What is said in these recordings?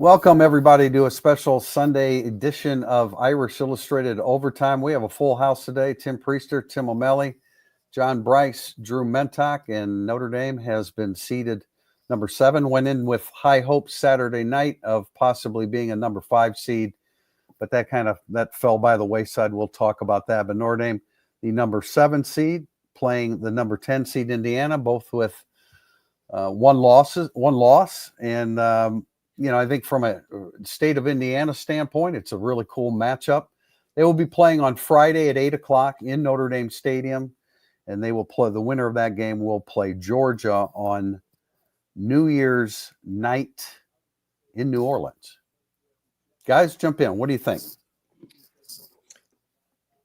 Welcome, everybody, to a special Sunday edition of Irish Illustrated Overtime. We have a full house today. Tim Prister, Tim O'Malley, John Brice, Drew Mentock, and Notre Dame has been seeded number 7. Went in with high hopes Saturday night of possibly being a number 5 seed, but that fell by the wayside. We'll talk about that. But Notre Dame, the number 7 seed, playing the number 10 seed Indiana, both with one loss, and I think from a state of Indiana standpoint, it's a really cool matchup. They will be playing on Friday at 8 o'clock in Notre Dame Stadium, and they will play. The winner of that game will play Georgia on New Year's night in New Orleans. Guys, jump in. What do you think?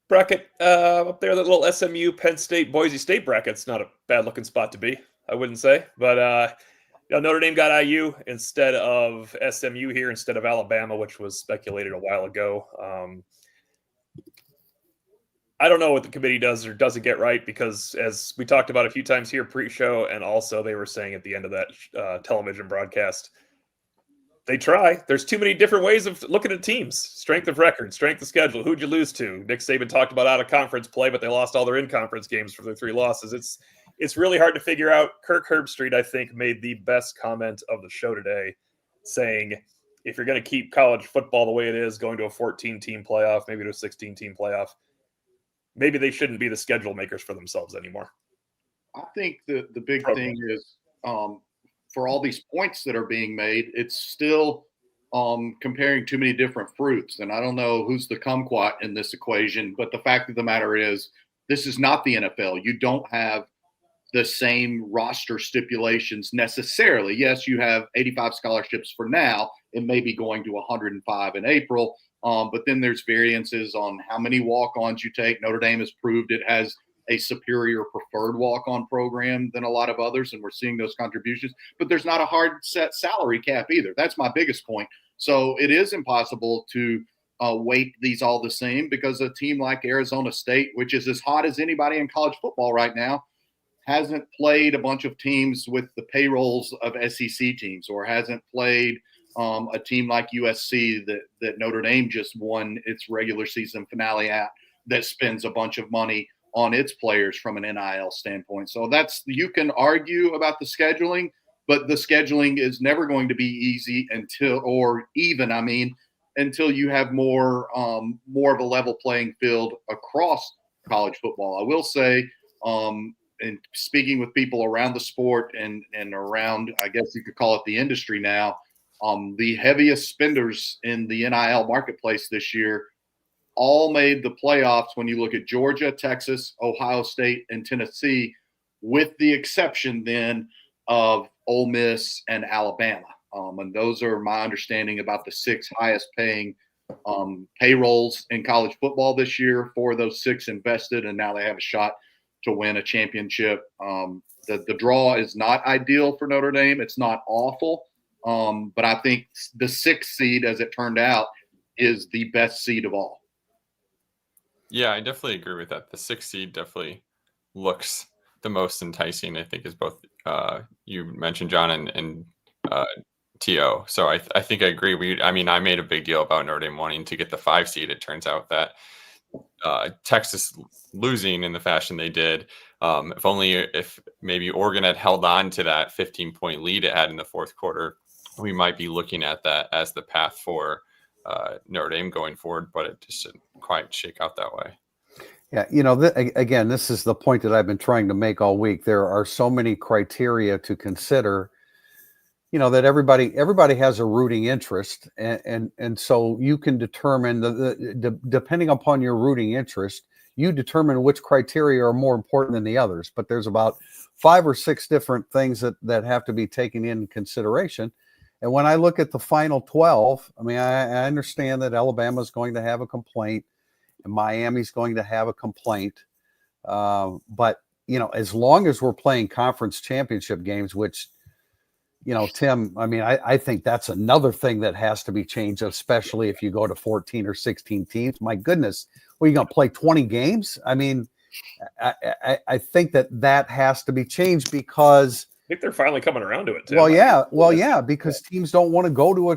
Bracket up there, that little SMU, Penn State, Boise State bracket's not a bad-looking spot to be, I wouldn't say. But Notre Dame got IU instead of SMU here, instead of Alabama, which was speculated a while ago. I don't know what the committee does or doesn't get right, because as we talked about a few times here pre-show, and also they were saying at the end of that television broadcast, they try. There's too many different ways of looking at teams. Strength of record, strength of schedule. Who'd you lose to? Nick Saban talked about out-of-conference play, but they lost all their in-conference games for their 3 losses. It's really hard to figure out. Kirk Herbstreit, I think, made the best comment of the show today, saying if you're going to keep college football the way it is, going to a 14-team playoff, maybe to a 16-team playoff, maybe they shouldn't be the schedule makers for themselves anymore. I think the big thing is for all these points that are being made, it's still comparing too many different fruits. And I don't know who's the kumquat in this equation, but the fact of the matter is this is not the NFL. You don't have the same roster stipulations necessarily. Yes, you have 85 scholarships for now. It may be going to 105 in April, but then there's variances on how many walk-ons you take. Notre Dame has proved it has a superior preferred walk-on program than a lot of others, and we're seeing those contributions. But there's not a hard set salary cap either. That's my biggest point. So it is impossible to weight these all the same, because a team like Arizona State, which is as hot as anybody in college football right now, hasn't played a bunch of teams with the payrolls of SEC teams, or hasn't played a team like USC that Notre Dame just won its regular season finale at, that spends a bunch of money on its players from an NIL standpoint. So you can argue about the scheduling, but the scheduling is never going to be easy until you have more of a level playing field across college football. I will say, and speaking with people around the sport and around, I guess you could call it the industry now, the heaviest spenders in the NIL marketplace this year all made the playoffs when you look at Georgia, Texas, Ohio State, and Tennessee, with the exception then of Ole Miss and Alabama. And those are my understanding about the 6 highest paying payrolls in college football this year. 4 of those 6 invested, and now they have a shot to win a championship. The draw is not ideal for Notre Dame. It's not awful. But I think the 6th seed, as it turned out, is the best seed of all. Yeah, I definitely agree with that. The 6th seed definitely looks the most enticing, I think, is both you mentioned, John, and T.O. So I think I agree. I made a big deal about Notre Dame wanting to get the 5 seed. It turns out that Texas losing in the fashion they did, if maybe Oregon had held on to that 15-point lead it had in the 4th quarter, we might be looking at that as the path for Notre Dame going forward, but it just didn't quite shake out that way. Yeah, again, this is the point that I've been trying to make all week. There are so many criteria to consider, that everybody has a rooting interest, and so you can determine depending upon your rooting interest, you determine which criteria are more important than the others. But there's about 5 or 6 different things that have to be taken into consideration. And when I look at the final 12, I understand that Alabama's going to have a complaint and Miami's going to have a complaint. But, as long as we're playing conference championship games, which, Tim, I think that's another thing that has to be changed, especially if you go to 14 or 16 teams. My goodness, are you going to play 20 games? I think that has to be changed, because think they're finally coming around to it, Tim. Well, yeah, because teams don't want to go to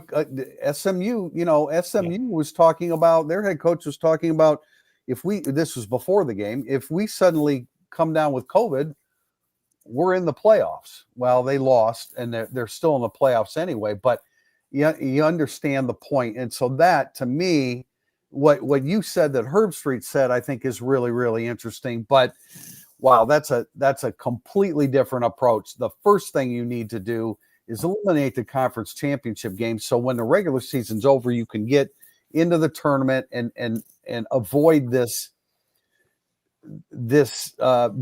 a SMU. You know, SMU was talking about, their head coach was talking about, this was before the game, if we suddenly come down with COVID, we're in the playoffs. Well, they lost, and they're still in the playoffs anyway. But you understand the point. And so that, to me, what you said that Herb Street said, I think is really, really interesting. But wow, that's a completely different approach. The first thing you need to do is eliminate the conference championship game, so when the regular season's over, you can get into the tournament and avoid this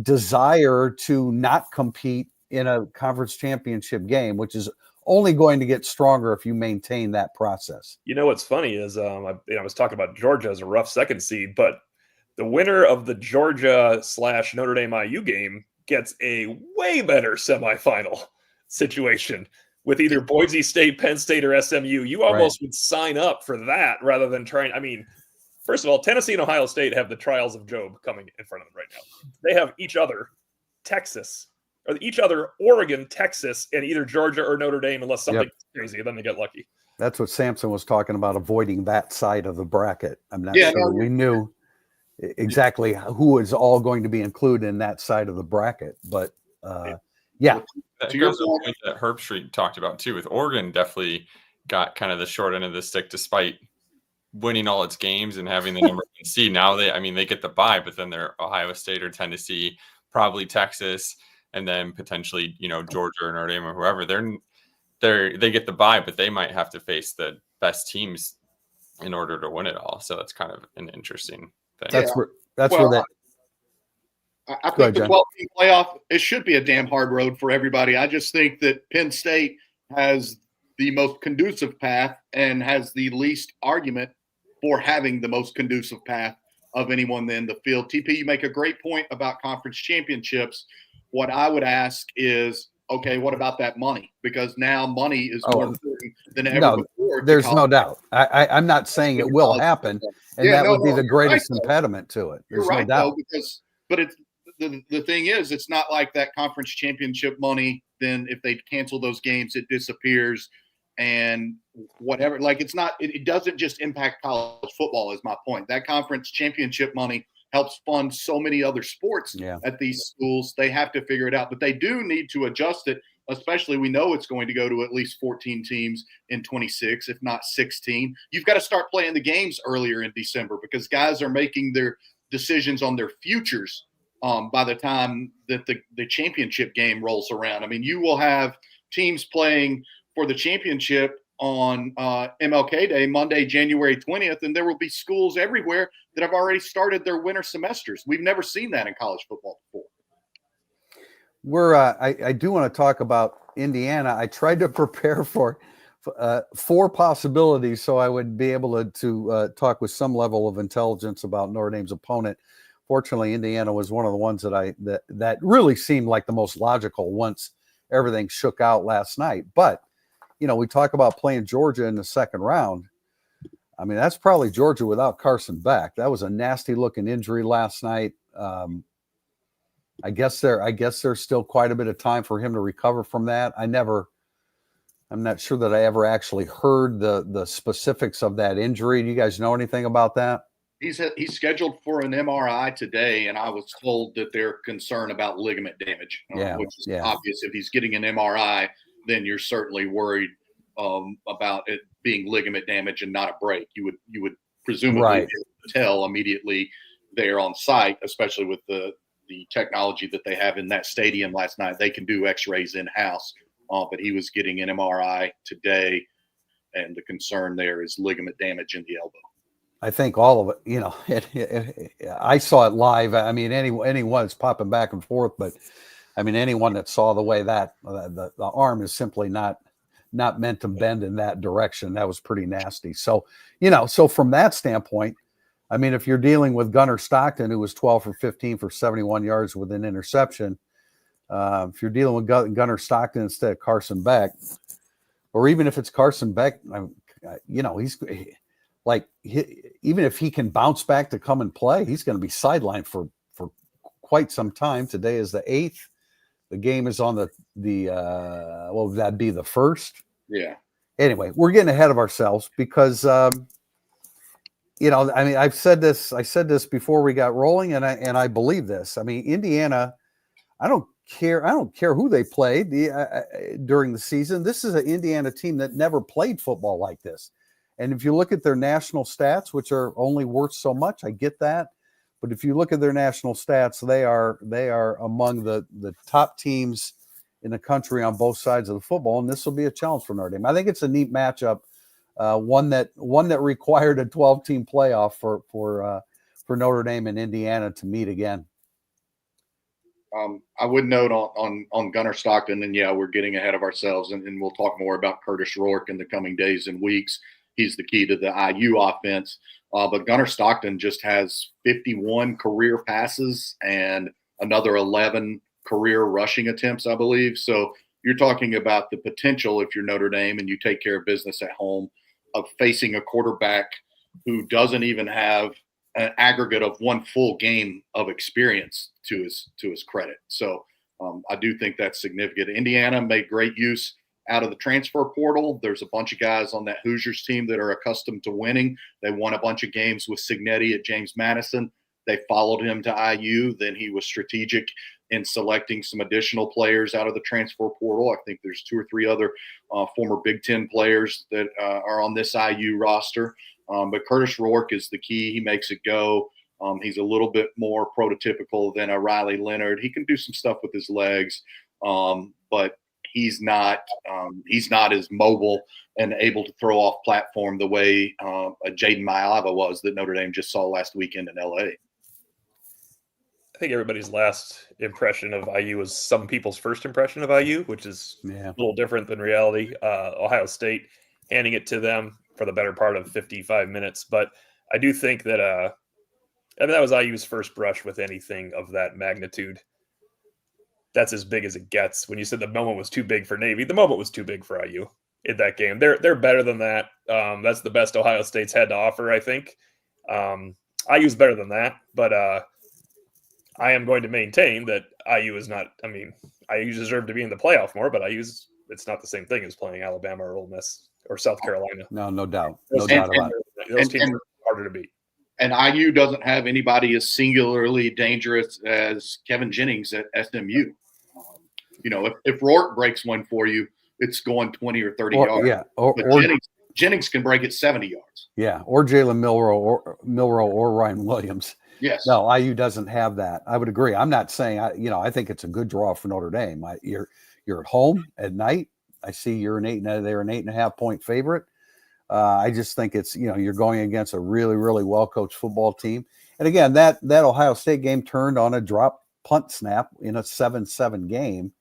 desire to not compete in a conference championship game, which is only going to get stronger if you maintain that process. You know what's funny is I was talking about Georgia as a rough second seed, but the winner of the Georgia / Notre Dame IU game gets a way better semifinal situation with either Boise State, Penn State, or SMU. You almost would sign up for that rather than trying. I mean, first of all, Tennessee and Ohio State have the trials of Job coming in front of them right now. They have each other, Oregon, Texas, and either Georgia or Notre Dame, unless something crazy, then they get lucky. That's what Samson was talking about, avoiding that side of the bracket. I'm not sure we knew exactly who is all going to be included in that side of the bracket, but That goes to the point that Herb Street talked about too. With Oregon, definitely got kind of the short end of the stick, despite winning all its games and having the number one seed. Now they get the bye, but then they're Ohio State or Tennessee, probably Texas, and then potentially Georgia or Notre Dame or whoever. They get the bye, but they might have to face the best teams in order to win it all. So that's kind of an interesting thing. I think the 12-team playoff, it should be a damn hard road for everybody. I just think that Penn State has the most conducive path and has the least argument for having the most conducive path of anyone in the field. TP, you make a great point about conference championships. What I would ask is, okay, what about that money? Because now money is more important than ever before. There's no doubt. I'm not saying it will happen, and that would be the greatest impediment to it. There's no doubt. But it's the thing is, it's not like that conference championship money. Then if they cancel those games, it disappears and whatever. Like it doesn't just impact college football is my point. That conference championship money helps fund so many other sports at these schools. They have to figure it out, but they do need to adjust it. Especially, we know it's going to go to at least 14 teams in 26, if not 16. You've got to start playing the games earlier in December because guys are making their decisions on their futures by the time that the championship game rolls around. I mean, you will have teams playing for the championship on MLK Day, Monday, January 20th, and there will be schools everywhere that have already started their winter semesters. We've never seen that in college football before. I do want to talk about Indiana. I tried to prepare for 4 possibilities so I would be able to talk with some level of intelligence about Notre Dame's opponent. Fortunately, Indiana was one of the ones that really seemed like the most logical once everything shook out last night. But we talk about playing Georgia in the second round. I mean, that's probably Georgia without Carson Beck. That was a nasty looking injury last night. I guess there's still quite a bit of time for him to recover from that. I'm not sure that I ever actually heard the specifics of that injury. Do you guys know anything about that? He's scheduled for an MRI today, and I was told that they're concerned about ligament damage, which is obvious. If he's getting an MRI, then you're certainly worried about it being ligament damage and not a break. You would presumably tell immediately there on site, especially with the technology that they have in that stadium last night. They can do X-rays in-house, but he was getting an MRI today, and the concern there is ligament damage in the elbow. I think all of it, I saw it live. I mean, anyone is popping back and forth, but I mean, anyone that saw the way that the arm is simply not meant to bend in that direction. That was pretty nasty. So, so from that standpoint, I mean, if you're dealing with Gunnar Stockton, who was 12 for 15 for 71 yards with an interception, if you're dealing with Gunnar Stockton instead of Carson Beck, or even if it's Carson Beck, he's like, even if he can bounce back to come and play, he's going to be sidelined for quite some time. Today is the 8th. The game is on the what would that be, the first? Yeah. Anyway, we're getting ahead of ourselves because I mean, I said this before we got rolling, and I believe this. I mean, Indiana, I don't care who they played during the season. This is an Indiana team that never played football like this. And if you look at their national stats, which are only worth so much, I get that. But if you look at their national stats, they are among the top teams in the country on both sides of the football. And this will be a challenge for Notre Dame. I think it's a neat matchup, one that required a 12-team playoff for Notre Dame and Indiana to meet again. I would note on Gunnar Stockton, and yeah, we're getting ahead of ourselves, and we'll talk more about Curtis Rourke in the coming days and weeks. He's the key to the IU offense. But Gunnar Stockton just has 51 career passes and another 11 career rushing attempts, I believe. So you're talking about the potential, if you're Notre Dame and you take care of business at home, of facing a quarterback who doesn't even have an aggregate of one full game of experience to his credit. So I do think that's significant. Indiana made great use out of the transfer portal. There's a bunch of guys on that Hoosiers team that are accustomed to winning. They won a bunch of games with Cignetti at James Madison. They followed him to IU. Then he was strategic in selecting some additional players out of the transfer portal. I think there's 2 or 3 other former Big Ten players that are on this IU roster. But Curtis Rourke is the key. He makes it go. He's a little bit more prototypical than a Riley Leonard. He can do some stuff with his legs, but he's not as mobile and able to throw off platform the way Jaden Maiava was that Notre Dame just saw last weekend in LA. I think everybody's last impression of IU was some people's first impression of IU, which is a little different than reality. Ohio State handing it to them for the better part of 55 minutes. But I do think that that was IU's first brush with anything of that magnitude. That's as big as it gets. When you said the moment was too big for Navy, the moment was too big for IU in that game. They're better than that. That's the best Ohio State's had to offer, I think. IU's better than that, but I am going to maintain that IU is not. I mean, IU deserve to be in the playoff more, but it's not the same thing as playing Alabama or Ole Miss or South Carolina. No doubt. No doubt about it. Those teams are harder to beat. And IU doesn't have anybody as singularly dangerous as Kevin Jennings at SMU. If Rourke breaks one for you, it's going 20 or 30 yards. Yeah, or Jennings can break it 70 yards. Yeah, or Jalen Milroe or Ryan Williams. Yes. No, IU doesn't have that. I would agree. I'm not saying I think it's a good draw for Notre Dame. You're at home at night. I see they're an 8.5 point favorite. I just think it's you're going against a really, really well coached football team. And again, that Ohio State game turned on a drop punt snap in a 7-7 game,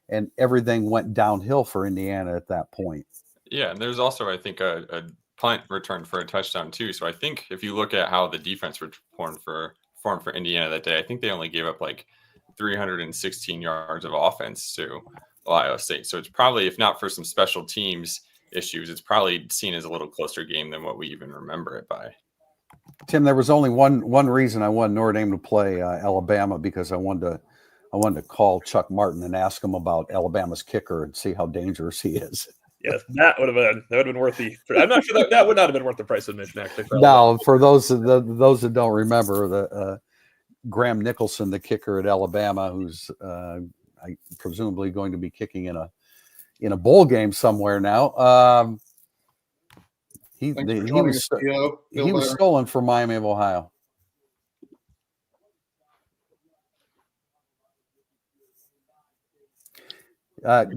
and everything went downhill for Indiana at that point. Yeah, and there's also, I think, a punt return for a touchdown too. So I think if you look at how the defense performed for Indiana that day, I think they only gave up like 316 yards of offense to Ohio State. So it's probably, if not for some special teams issues, it's probably seen as a little closer game than what we even remember it by. Tim, there was only one reason I wanted Notre Dame to play Alabama, because I wanted to call Chuck Martin and ask him about Alabama's kicker and see how dangerous he is. Yes, that would have been worth the. I'm not sure that would not have been worth the price of admission. Actually, no, for those that don't remember, the Graham Nicholson, the kicker at Alabama, who's presumably going to be kicking in a bowl game somewhere now. He was stolen from Miami of Ohio.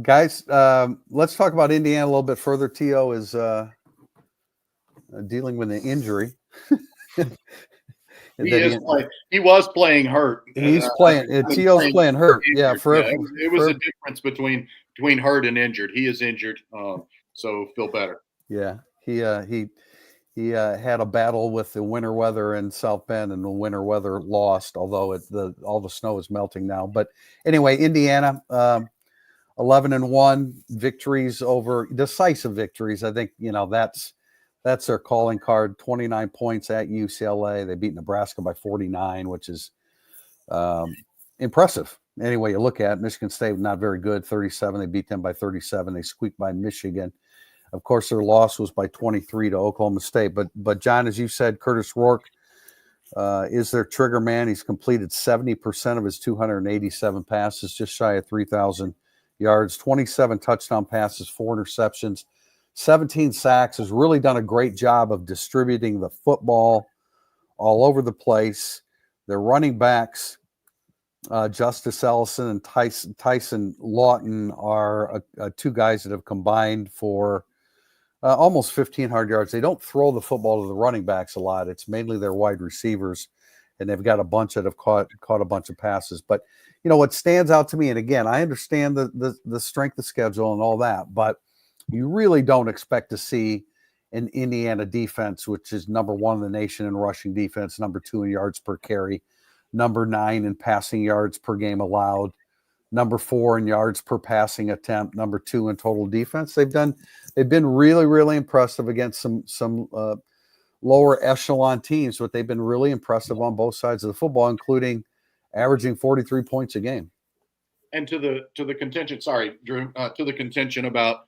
Guys, let's talk about Indiana a little bit further. T.O. is dealing with an injury. He was playing hurt. He's playing. T.O.'s playing hurt. Yeah, it was a difference between hurt and injured. He is injured, so feel better. Yeah, he had a battle with the winter weather in South Bend, and the winter weather lost. Although all the snow is melting now. But anyway, Indiana. 11-1 victories, over decisive victories. I think that's their calling card. 29 points at UCLA. They beat Nebraska by 49, which is impressive. Anyway, you look at it, Michigan State, not very good, 37. They beat them by 37. They squeaked by Michigan. Of course, their loss was by 23 to Oklahoma State. But John, as you said, Curtis Rourke is their trigger man. He's completed 70% of his 287 passes, just shy of 3,000 yards, 27 touchdown passes, 4 interceptions, 17 sacks. Has really done a great job of distributing the football all over the place. Their running backs, Justice Ellison and Tyson Lawton, are two guys that have combined for almost 1,500 yards. They don't throw the football to the running backs a lot. It's mainly their wide receivers, and they've got a bunch that have caught a bunch of passes. But, you know, what stands out to me, and again, I understand the strength of schedule and all that, but you really don't expect to see an Indiana defense, which is number 1 in the nation in rushing defense, number 2 in yards per carry, number 9 in passing yards per game allowed, number 4 in yards per passing attempt, number 2 in total defense. They've been really, really impressive against some lower echelon teams, but they've been really impressive on both sides of the football, including averaging 43 points a game. And to the contention, sorry, Drew, to the contention about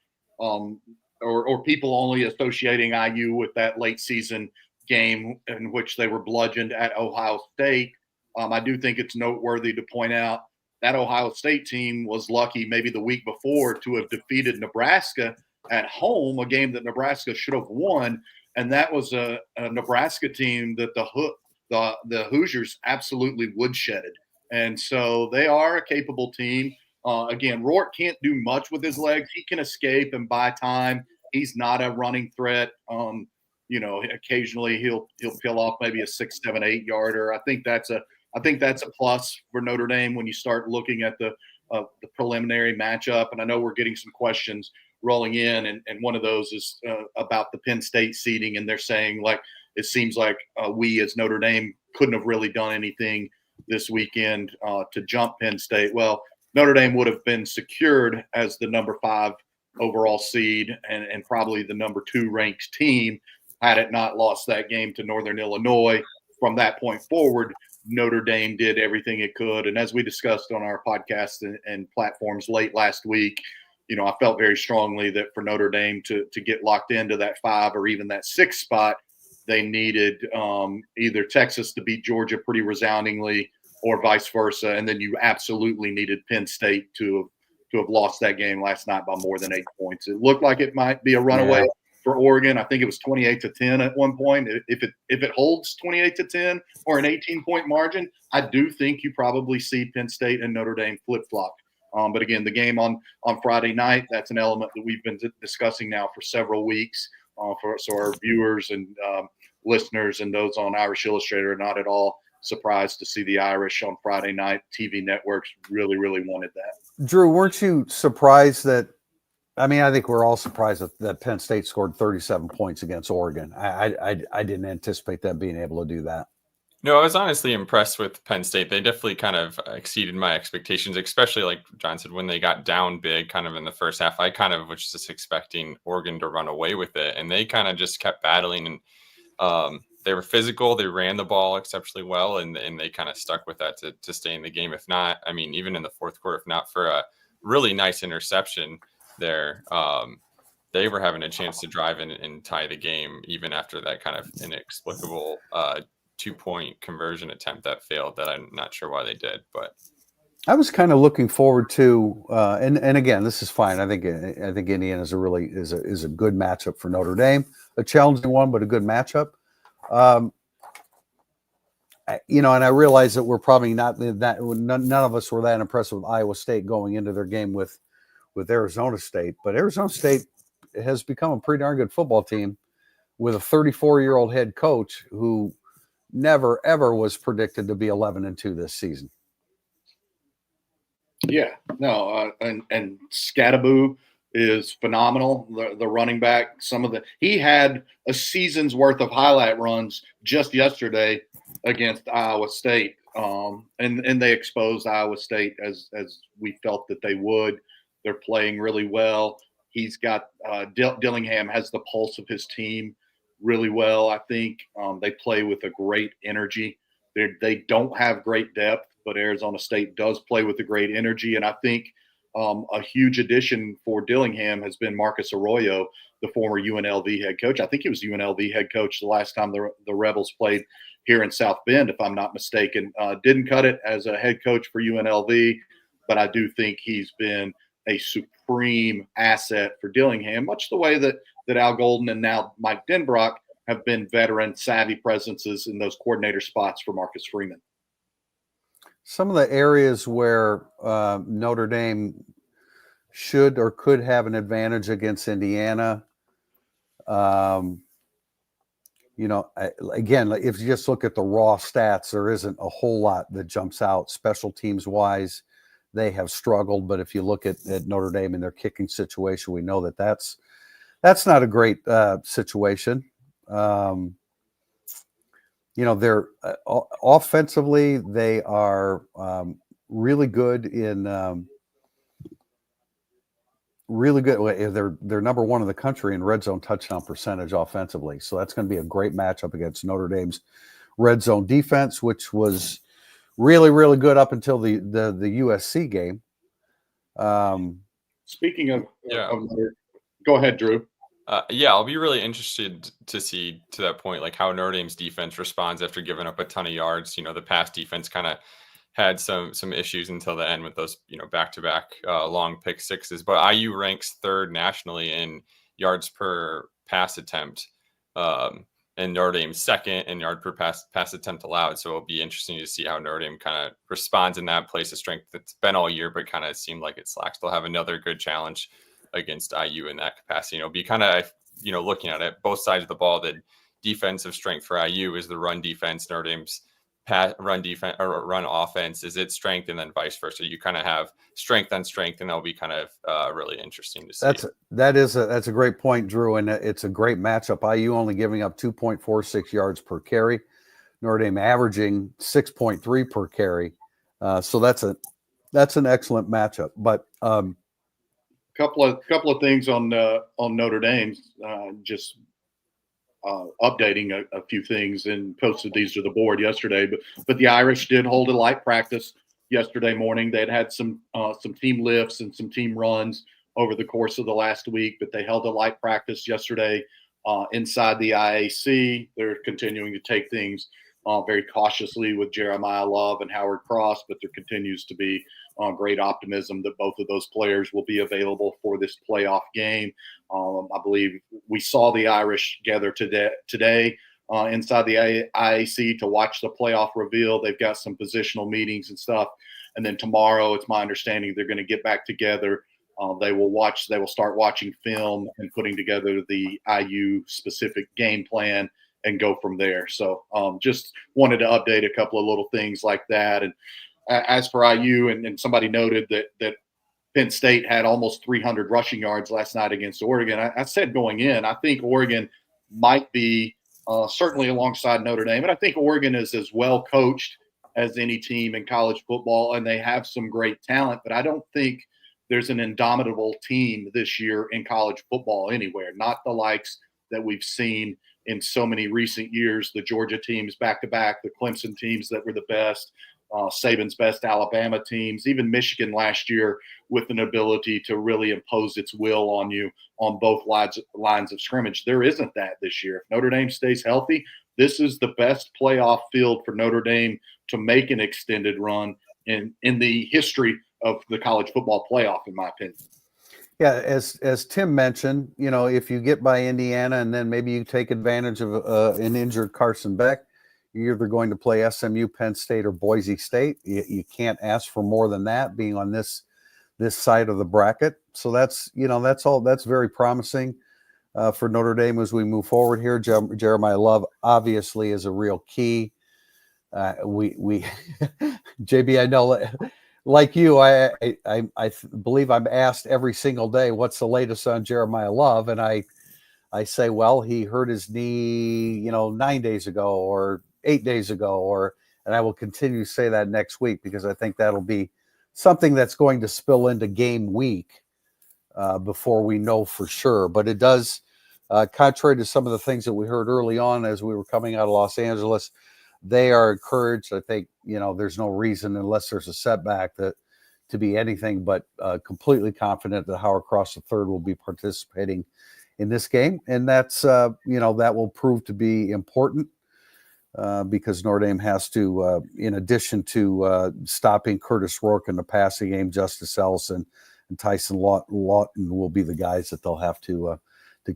or people only associating IU with that late season game in which they were bludgeoned at Ohio State. I do think it's noteworthy to point out that Ohio State team was lucky maybe the week before to have defeated Nebraska at home, a game that Nebraska should have won. And that was a Nebraska team that the Hoosiers absolutely woodshedded. And so they are a capable team. Again, Rourke can't do much with his legs. He can escape and buy time. He's not a running threat. You know, occasionally he'll peel off maybe a 6, 7, 8 yarder. I think that's a plus for Notre Dame when you start looking at the preliminary matchup. And I know we're getting some questions rolling in, and one of those is about the Penn State seeding, and they're saying, like, it seems like we as Notre Dame couldn't have really done anything this weekend to jump Penn State. Well, Notre Dame would have been secured as the number 5 overall seed and probably the number 2 ranked team had it not lost that game to Northern Illinois. From that point forward, Notre Dame did everything it could. And as we discussed on our podcast and platforms late last week, you know, I felt very strongly that for Notre Dame to get locked into that 5 or even that 6 spot, they needed either Texas to beat Georgia pretty resoundingly or vice versa. And then you absolutely needed Penn State to have lost that game last night by more than 8 points. It looked like it might be a runaway for Oregon. I think it was 28-10 at one point. If it holds 28-10 or an 18-point margin, I do think you probably see Penn State and Notre Dame flip-flop. But again, the game on Friday night, that's an element that we've been discussing now for several weeks. So our viewers and listeners and those on Irish Illustrated are not at all surprised to see the Irish on Friday night. TV networks really, really wanted that. Drew, weren't you surprised that – I mean, I think we're all surprised that Penn State scored 37 points against Oregon. I didn't anticipate them being able to do that. No, I was honestly impressed with Penn State. They definitely kind of exceeded my expectations, especially like John said, when they got down big kind of in the first half. I kind of was just expecting Oregon to run away with it, and they kind of just kept battling. And they were physical. They ran the ball exceptionally well, and they kind of stuck with that to stay in the game. If not, I mean, even in the fourth quarter, if not for a really nice interception there, they were having a chance to drive in and tie the game even after that kind of inexplicable 2-point conversion attempt that failed that I'm not sure why they did. But I was kind of looking forward to and again, this is fine. I think Indiana is a good matchup for Notre Dame, a challenging one, but a good matchup. You know, and I realize that we're probably not that none of us were that impressed with Iowa State going into their game with Arizona State, but Arizona State has become a pretty darn good football team with a 34-year-old head coach who never ever was predicted to be 11-2 this season. Yeah, no, and Scattaboo is phenomenal. The running back, he had a season's worth of highlight runs just yesterday against Iowa State, and they exposed Iowa State as we felt that they would. They're playing really well. He's got Dillingham has the pulse of his team really well. I think they play with a great energy. They don't have great depth, but Arizona State does play with a great energy. And I think a huge addition for Dillingham has been Marcus Arroyo, the former UNLV head coach. I think he was UNLV head coach the last time the Rebels played here in South Bend, if I'm not mistaken. Didn't cut it as a head coach for UNLV, but I do think he's been a supreme asset for Dillingham, much the way that Al Golden and now Mike Denbrock have been veteran savvy presences in those coordinator spots for Marcus Freeman. Some of the areas where Notre Dame should or could have an advantage against Indiana, again, if you just look at the raw stats, there isn't a whole lot that jumps out. Special teams wise, they have struggled, but if you look at Notre Dame and their kicking situation, we know that's not a great situation. They're offensively, they are really good in really good. They're number one in the country in red zone touchdown percentage offensively. So that's going to be a great matchup against Notre Dame's red zone defense, which was really, really good up until the USC game. Speaking of go ahead, Drew. I'll be really interested to see, to that point, like how Notre Dame's defense responds after giving up a ton of yards. The pass defense kind of had some issues until the end with those, back-to-back long pick sixes. But IU ranks third nationally in yards per pass attempt, and Notre Dame second in yard per pass attempt allowed. So it'll be interesting to see how Notre Dame kind of responds in that place of strength that's been all year, but kind of seemed like it slacks. They'll have another good challenge against IU in that capacity. It'll be kind of, looking at it, both sides of the ball, the defensive strength for IU is the run defense. Notre Dame's run defense or run offense is its strength, and then vice versa. You kind of have strength on strength, and that'll be kind of really interesting to see. That's a great point, Drew, and it's a great matchup. IU only giving up 2.46 yards per carry, Notre Dame averaging 6.3 per carry. So that's an excellent matchup. But couple of things on Notre Dame. Just updating a few things and posted these to the board yesterday. But the Irish did hold a light practice yesterday morning. They'd had some team lifts and some team runs over the course of the last week, but they held a light practice yesterday inside the IAC. They're continuing to take things very cautiously with Jeremiah Love and Howard Cross, but there continues to be great optimism that both of those players will be available for this playoff game. I believe we saw the Irish gather today inside the IAC to watch the playoff reveal. They've got some positional meetings and stuff. And then tomorrow, it's my understanding they're going to get back together. They will start watching film and putting together the IU specific game plan and go from there. So just wanted to update a couple of little things like that. And as for IU, and somebody noted that Penn State had almost 300 rushing yards last night against Oregon. I said going in, I think Oregon might be certainly alongside Notre Dame. And I think Oregon is as well coached as any team in college football, and they have some great talent. But I don't think there's an indomitable team this year in college football anywhere, not the likes that we've seen in so many recent years. The Georgia teams back-to-back, the Clemson teams that were the best, Saban's best Alabama teams, even Michigan last year with an ability to really impose its will on you on both lines of scrimmage. There isn't that this year. If Notre Dame stays healthy, this is the best playoff field for Notre Dame to make an extended run in the history of the college football playoff, in my opinion. Yeah, as Tim mentioned, if you get by Indiana and then maybe you take advantage of an injured Carson Beck, you're either going to play SMU, Penn State, or Boise State. You can't ask for more than that being on this side of the bracket. So that's very promising for Notre Dame as we move forward here. Jeremiah Love obviously is a real key. We JB, I know, like you, I believe I'm asked every single day, what's the latest on Jeremiah Love? And I say, well, he hurt his knee, 9 days ago or 8 days ago, and I will continue to say that next week because I think that'll be something that's going to spill into game week before we know for sure. But it does, contrary to some of the things that we heard early on as we were coming out of Los Angeles, they are encouraged. I think, there's no reason, unless there's a setback, that to be anything but completely confident that Howard Cross III will be participating in this game. And that's, that will prove to be important because Notre Dame has to, in addition to stopping Curtis Rourke in the passing game, Justice Ellison and Tyson Lawton will be the guys that they'll have to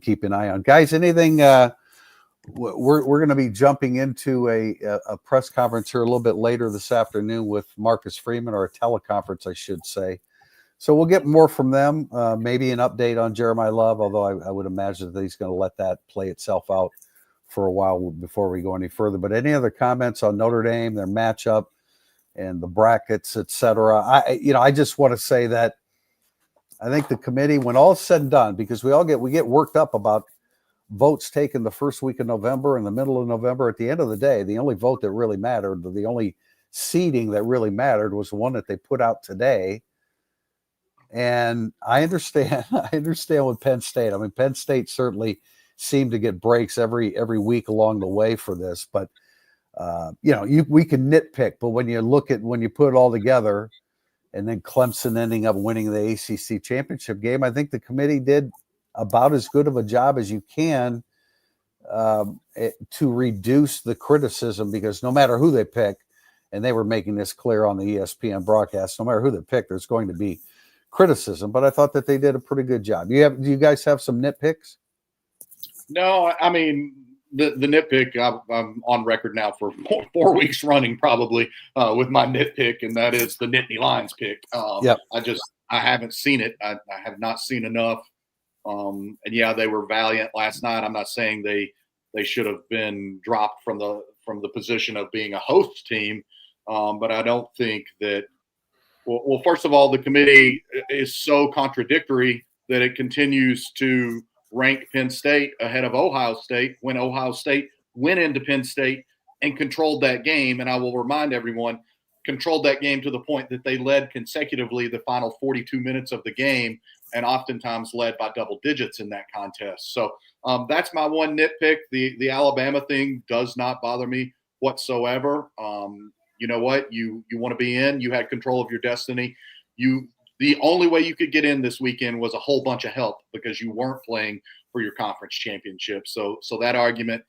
keep an eye on. Guys, anything we're going to be jumping into a press conference here a little bit later this afternoon with Marcus Freeman, or a teleconference, I should say. So we'll get more from them, maybe an update on Jeremiah Love, although I would imagine that he's going to let that play itself out for a while before we go any further. But any other comments on Notre Dame, their matchup, and the brackets, et cetera? I just want to say that I think the committee, when all is said and done, because we get worked up about votes taken the first week of November and the middle of November. At the end of the day, the only vote that really mattered, the only seeding that really mattered, was the one that they put out today. And I understand with Penn State. I mean, Penn State certainly seemed to get breaks every week along the way for this. But we can nitpick, but when you put it all together, and then Clemson ending up winning the ACC championship game, I think the committee did about as good of a job as you can to reduce the criticism, because no matter who they pick, and they were making this clear on the ESPN broadcast, no matter who they pick, there's going to be criticism. But I thought that they did a pretty good job. Do you guys have some nitpicks? No, I mean, the nitpick, I'm on record now for 4 weeks running probably with my nitpick, and that is the Nittany Lions pick. Yep. I haven't seen it. I have not seen enough. And yeah, they were valiant last night. I'm not saying they should have been dropped from the position of being a host team, but I don't think that. Well, first of all, the committee is so contradictory that it continues to rank Penn State ahead of Ohio State when Ohio State went into Penn State and controlled that game. And I will remind everyone, controlled that game to the point that they led consecutively the final 42 minutes of the game, and oftentimes led by double digits in that contest. So that's my one nitpick. The Alabama thing does not bother me whatsoever. You know what? You want to be in. You had control of your destiny. The only way you could get in this weekend was a whole bunch of help, because you weren't playing for your conference championship. So that argument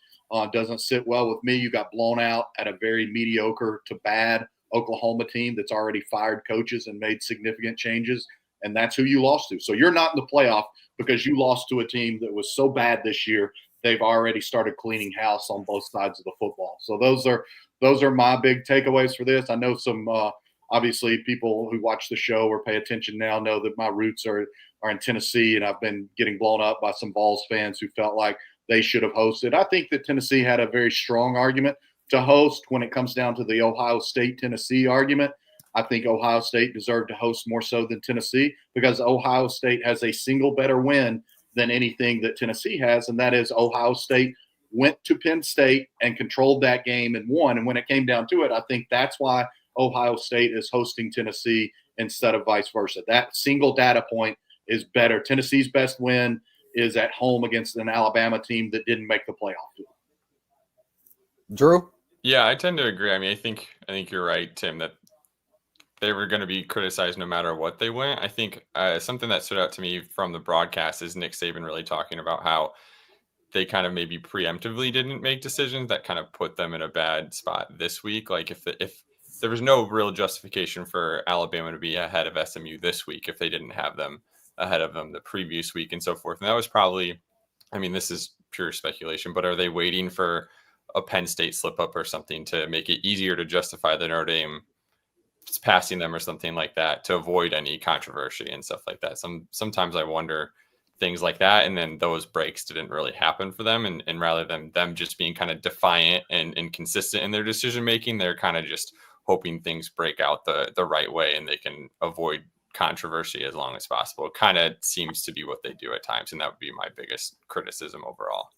doesn't sit well with me. You got blown out at a very mediocre to bad Oklahoma team that's already fired coaches and made significant changes, and that's who you lost to. So you're not in the playoff because you lost to a team that was so bad this year. They've already started cleaning house on both sides of the football. So those are my big takeaways for this. I know some obviously people who watch the show or pay attention now know that my roots are in Tennessee, and I've been getting blown up by some Vols fans who felt like they should have hosted. I think that Tennessee had a very strong argument to host when it comes down to the Ohio State-Tennessee argument. I think Ohio State deserved to host more so than Tennessee, because Ohio State has a single better win than anything that Tennessee has, and that is Ohio State went to Penn State and controlled that game and won. And when it came down to it, I think that's why Ohio State is hosting Tennessee instead of vice versa. That single data point is better. Tennessee's best win is at home against an Alabama team that didn't make the playoff. Drew? Yeah, I tend to agree. I mean, I think you're right, Tim, that they were going to be criticized no matter what they went. I think something that stood out to me from the broadcast is Nick Saban really talking about how they kind of maybe preemptively didn't make decisions that kind of put them in a bad spot this week. Like if there was no real justification for Alabama to be ahead of SMU this week if they didn't have them ahead of them the previous week and so forth. And that was probably, I mean, this is pure speculation, but are they waiting for a Penn State slip up or something to make it easier to justify the Notre Dame passing them or something like that to avoid any controversy and stuff like that? Sometimes I wonder things like that. And then those breaks didn't really happen for them. And rather than them just being kind of defiant and inconsistent in their decision making, they're kind of just hoping things break out the right way and they can avoid controversy as long as possible. It kind of seems to be what they do at times. And that would be my biggest criticism overall.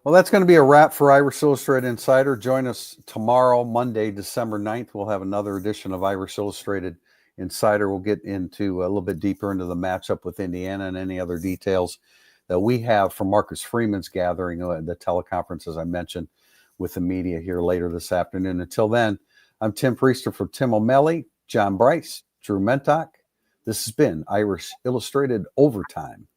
Well, that's going to be a wrap for Irish Illustrated Insider. Join us tomorrow, Monday, December 9th. We'll have another edition of Irish Illustrated Insider. We'll get into a little bit deeper into the matchup with Indiana and any other details that we have from Marcus Freeman's gathering, the teleconference, as I mentioned, with the media here later this afternoon. Until then, I'm Tim Priester for Tim O'Malley, John Brice, Drew Mentock. This has been Irish Illustrated Overtime.